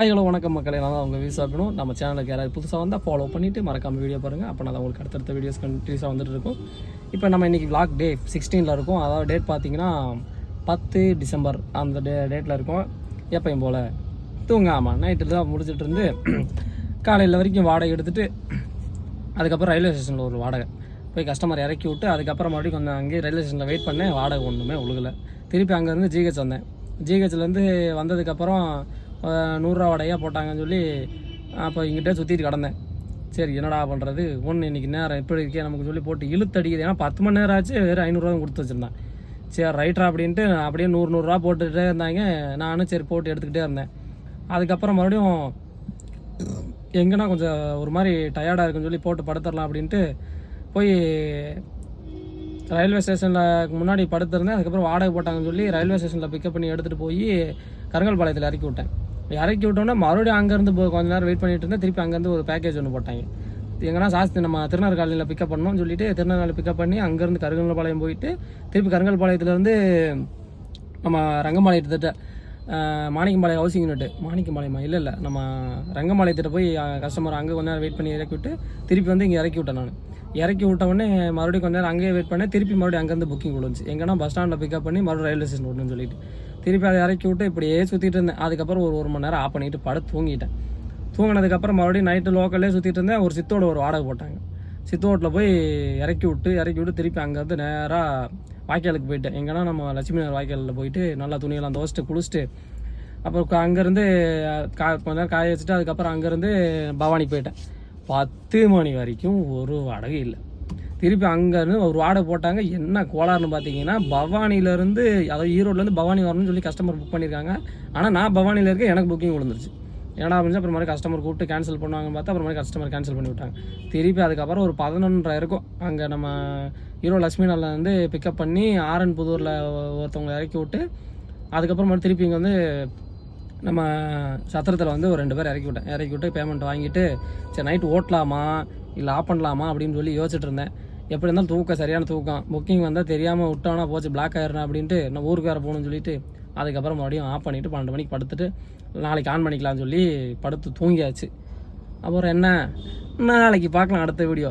Hello வணக்கம் மக்களே, நான் தான் உங்கள் வீசாக்கணும். நம்ம சேனலுக்கு யாராவது புதுசாக வந்தால் ஃபாலோ பண்ணிவிட்டு மறக்காமல் வீடியோ பாருங்கள். அப்போ நான் உங்களுக்கு அடுத்தடுத்த வீடியோஸ் கண்டினியூஸாக வந்துட்டு இருக்கும். இப்போ நம்ம இன்றைக்கி vlog டே 16 இருக்கும். அதாவது டேட் பார்த்தீங்கன்னா 10 டிசம்பர் அந்த டேட்டில் இருக்கும். எப்பயும் போல் தூங்காமல் நைட்டில் தான் முடிச்சுட்டு இருந்து காலையில் வரைக்கும் வாடகை எடுத்துகிட்டு அதுக்கப்புறம் ரயில்வே ஸ்டேஷனில் ஒரு வாடகை போய் கஸ்டமர் இறக்கி விட்டு அதுக்கப்புறம் மறுபடியும் கொஞ்சம் அங்கேயே ரயில்வே ஸ்டேஷனில் வெயிட் பண்ணேன். வாடகை ஒன்றுமே ஒழுகலை. திருப்பி அங்கேருந்து ஜிஹெச் வந்தேன். ஜிஹெச்லேருந்து வந்ததுக்கப்புறம் 100 ரூபா வாடகையாக போட்டாங்கன்னு சொல்லி அப்போ இங்கிட்டே சுற்றிட்டு கிடந்தேன். சரி என்னடா பண்ணுறது, ஒன்று இன்றைக்கி நேரம் எப்படி இருக்கே நமக்கு சொல்லி போட்டு இழுத்து அடிக்குது. ஏன்னா 10 மணி நேரம் ஆச்சு, வேறு 500 கொடுத்து வச்சுருந்தேன். சரி ரைட்டரா அப்படின்ட்டு அப்படியே 100 ரூபா போட்டுகிட்டே இருந்தாங்க. நானும் சரி போட்டு எடுத்துக்கிட்டே இருந்தேன். அதுக்கப்புறம் மறுபடியும் எங்கன்னா கொஞ்சம் ஒரு மாதிரி டயர்டாக இருக்குன்னு சொல்லி போட்டு படுத்துடலாம் அப்படின்ட்டு போய் ரயில்வே ஸ்டேஷனில் முன்னாடி படுத்திருந்தேன். அதுக்கப்புறம் வாடகை போட்டாங்கன்னு சொல்லி ரயில்வே ஸ்டேஷனில் பிக்கப் பண்ணி எடுத்துகிட்டு போய் கருங்கல்பாளையத்தில் இறக்கி விட்டேன். இறக்கி விட்டோன்னே மறுபடியும் அங்கேருந்து கொஞ்ச நேரம் வெயிட் பண்ணிட்டு இருந்தேன். திருப்பி அங்கேருந்து ஒரு பேக்கேஜ் ஒன்று போட்டாங்க. எங்கன்னா நம்ம திருநெல்வேலி காலனியில் பிக்கப் பண்ணணும்னு சொல்லிட்டு திருநெல்வேலி பிக்கப் பண்ணி அங்கேருந்து கருங்கல்பாளையம் போயிட்டு திருப்பி கருங்கல்பாளையத்துலேருந்து நம்ம ரங்கம்பாளையத்திட்ட மாணிக்கம்பாளையம் ஹவுசிங் யூனிட்டு மாணிக்கம்பாளையமா இல்லை நம்ம ரங்கம்பாளையத்திட்ட போய் கஸ்டமர் அங்கே கொஞ்ச நேரம் வெயிட் பண்ணி இறக்கி விட்டு திருப்பி வந்து இங்கே இறக்கி விட்டேன். நான் இறக்கி விட்ட உடனே மறுபடியும் கொஞ்ச நேரம் அங்கேயே வெயிட் பண்ணேன். திருப்பி மறுபடியும் அங்கேருந்து புக்கிங் விழுந்துச்சு. எங்கன்னா பஸ் ஸ்டாண்டில் பிக்கப் பண்ணி மறுபடியும் ரயில்வே ஸ்டேஷன் விடணும்னு சொல்லிட்டு திருப்பி அதை இறக்கி விட்டு இப்படியே சுற்றிட்டு இருந்தேன். அதுக்கப்புறம் ஒரு மணி நேரம் ஆஃப் பண்ணிவிட்டு படுத்து தூங்கிட்டேன். தூங்கினதுக்கப்புறம் மறுபடியும் நைட்டு லோக்கல்லே சுற்றிட்டு இருந்தேன். ஒரு சித்தோட ஒரு வாடகை போட்டாங்க. சித்தோட்டில் போய் இறக்கி விட்டு திருப்பி அங்கேருந்து நேராக வாய்க்காலுக்கு போயிட்டேன். எங்கன்னா நம்ம லட்சுமி நகர் வாய்க்காலில் போயிட்டு நல்லா துணியெல்லாம் துவச்சிட்டு குளிச்சுட்டு அப்புறம் அங்கேருந்து கொஞ்ச நேரம் காய வச்சுட்டு அதுக்கப்புறம் அங்கேருந்து பவானிக்கு போயிட்டேன். 10 மணி வரைக்கும் ஒரு வாடகை இல்லை. திருப்பி அங்கேருந்து ஒரு வாடகை போட்டாங்க. என்ன கோளாறுன்னு பார்த்தீங்கன்னா பவானிலேருந்து அதாவது ஈரோட்லேருந்து பவானி வரணும்னு சொல்லி கஸ்டமர் புக் பண்ணியிருக்காங்க. ஆனால் நான் பவானியில் இருக்க எனக்கு புக்கிங் விழுந்துருச்சு. ஏன்னா அப்படின்னு அப்புறம் மாதிரி கஸ்டமர் கூப்பிட்டு கேன்சல் பண்ணுவாங்கன்னு பார்த்தா அப்புறம் மாதிரி கஸ்டமர் கேன்சல் பண்ணி விட்டாங்க. திருப்பி அதுக்கப்புறம் ஒரு 11:30 இருக்கும். அங்கே நம்ம ஈரோடு லட்சுமி நகரில் வந்து பிக்கப் பண்ணி ஆர்என் புதூரில் ஒருத்தவங்களை இறக்கி விட்டு அதுக்கப்புறம் மறுபடியும் திருப்பி இங்கே வந்து நம்ம சத்திரத்தில் வந்து ஒரு 2 பேர் இறக்கி விட்டு பேமெண்ட் வாங்கிட்டு சரி நைட்டு ஓட்டலாமா இல்லை ஆஃப் பண்ணலாமா அப்படின்னு சொல்லி யோசிச்சுட்டு இருந்தேன். எப்படி இருந்தாலும் சரியான தூக்கம். புக்கிங் வந்தால் தெரியாமல் விட்டோன்னா போச்சு பிளாக் ஆயிடுறேன் அப்படின்ட்டு நான் ஊருக்கு வேறு போகணும்னு சொல்லிட்டு அதுக்கப்புறம் மறுபடியும் ஆஃப் பண்ணிவிட்டு 12 மணிக்கு படுத்துட்டு நாளைக்கு ஆன் பண்ணிக்கலாம்னு சொல்லி படுத்து தூங்கியாச்சு. அப்புறம் என்ன, நாளைக்கு பார்க்கலாம் அடுத்த வீடியோ.